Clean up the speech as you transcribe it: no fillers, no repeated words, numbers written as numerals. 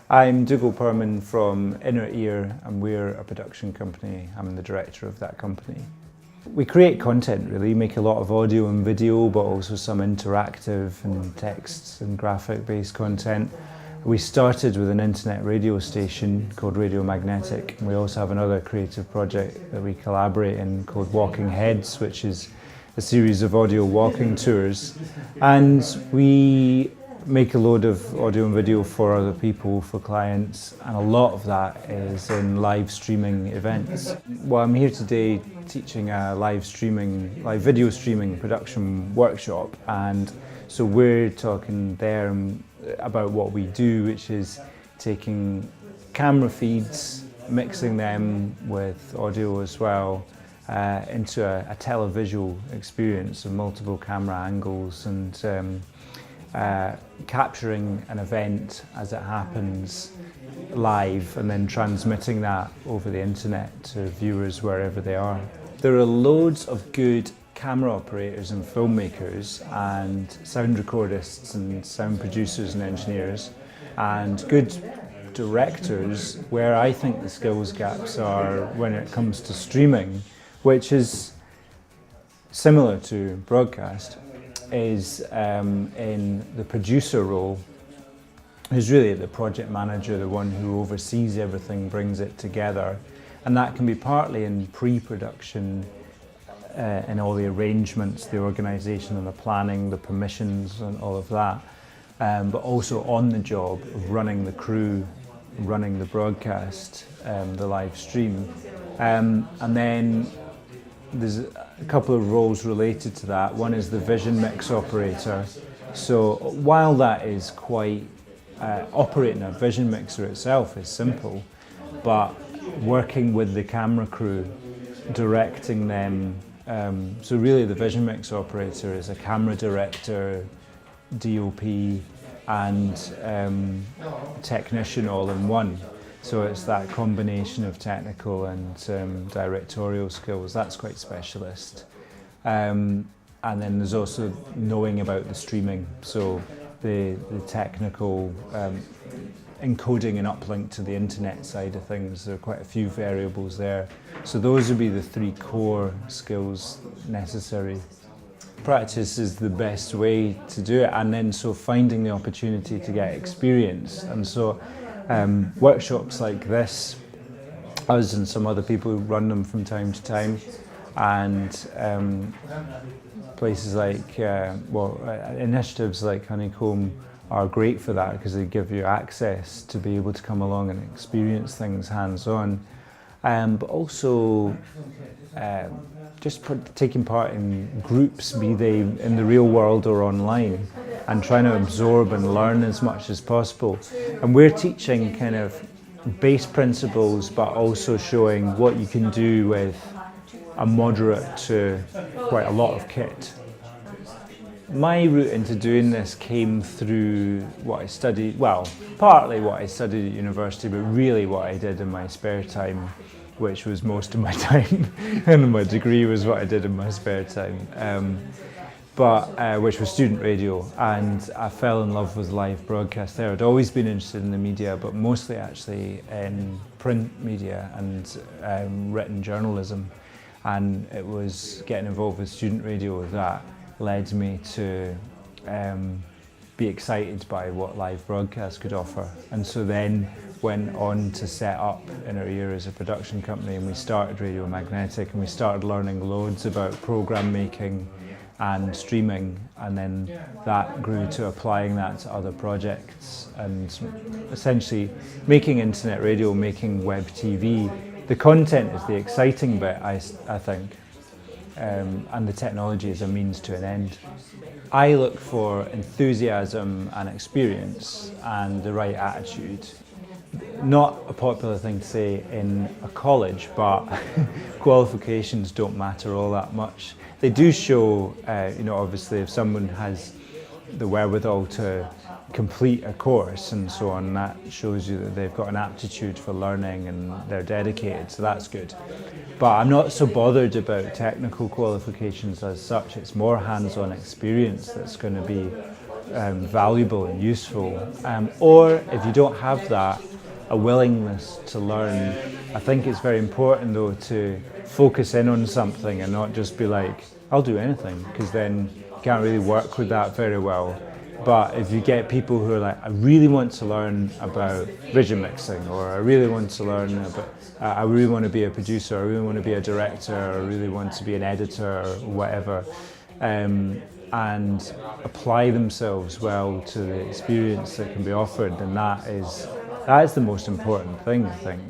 I'm Dougal Perman from Inner Ear, and we're a production company. I'm the director of that company. We create content, really, make a lot of audio and video, but also some interactive and text and graphic-based content. We started with an internet radio station called Radio Magnetic, and we also have another creative project that we collaborate in called Walking Heads, which is a series of audio walking tours. And we make a load of audio and video for other people, for clients, and a lot of that is in live streaming events. Well, I'm here today teaching a live video streaming production workshop, and so we're talking there about what we do, which is taking camera feeds, mixing them with audio as well, into a televisual experience of multiple camera angles, and capturing an event as it happens live and then transmitting that over the internet to viewers wherever they are. There are loads of good camera operators and filmmakers and sound recordists and sound producers and engineers and good directors. Where I think the skills gaps are when it comes to streaming, which is similar to broadcast, is in the producer role, who's really the project manager, the one who oversees everything, brings it together. And that can be partly in pre-production, in all the arrangements, the organisation and the planning, the permissions and all of that, but also on the job of running the crew, running the broadcast, the live stream. And then there's a couple of roles related to that. One is the vision mix operator. So while that is quite, operating a vision mixer itself is simple, but working with the camera crew, directing them, so really the vision mix operator is a camera director, DOP and technician all in one. So it's that combination of technical and directorial skills. That's quite specialist. And then there's also knowing about the streaming. So the technical encoding and uplink to the internet side of things. There are quite a few variables there. So those would be the three core skills necessary. Practice is the best way to do it, and then so finding the opportunity to get experience. And so workshops like this, us and some other people who run them from time to time, and places like, initiatives like Honeycomb are great for that because they give you access to be able to come along and experience things hands-on, but also just taking part in groups, be they in the real world or online, and trying to absorb and learn as much as possible. And we're teaching kind of base principles, but also showing what you can do with a moderate to quite a lot of kit. My route into doing this came through what I studied, well, partly what I studied at university, but really what I did in my spare time, which was most of my time, and my degree was what I did in my spare time, which was student radio, and I fell in love with live broadcast there. I'd always been interested in the media, but mostly actually in print media and written journalism, and it was getting involved with student radio that led me to be excited by what live broadcast could offer. And so then went on to set up Inner Ear as a production company, and we started Radio Magnetic, and we started learning loads about program making and streaming, and then that grew to applying that to other projects and essentially making internet radio, making web TV. The content is the exciting bit, I think. And the technology is a means to an end. I look for enthusiasm and experience and the right attitude. Not a popular thing to say in a college, but qualifications don't matter all that much. They do show, obviously if someone has the wherewithal to complete a course and so on, that shows you that they've got an aptitude for learning and they're dedicated, so that's good. But I'm not so bothered about technical qualifications as such. It's more hands-on experience that's going to be valuable and useful. Or if you don't have that, a willingness to learn. I think it's very important though to focus in on something and not just be like, I'll do anything, because then you can't really work with that very well. But if you get people who are like, I really want to learn about vision mixing, or I really want to learn about, I really want to be a producer, I really want to be a director, or I really want to be an editor, or whatever, and apply themselves well to the experience that can be offered, and that is the most important thing, I think.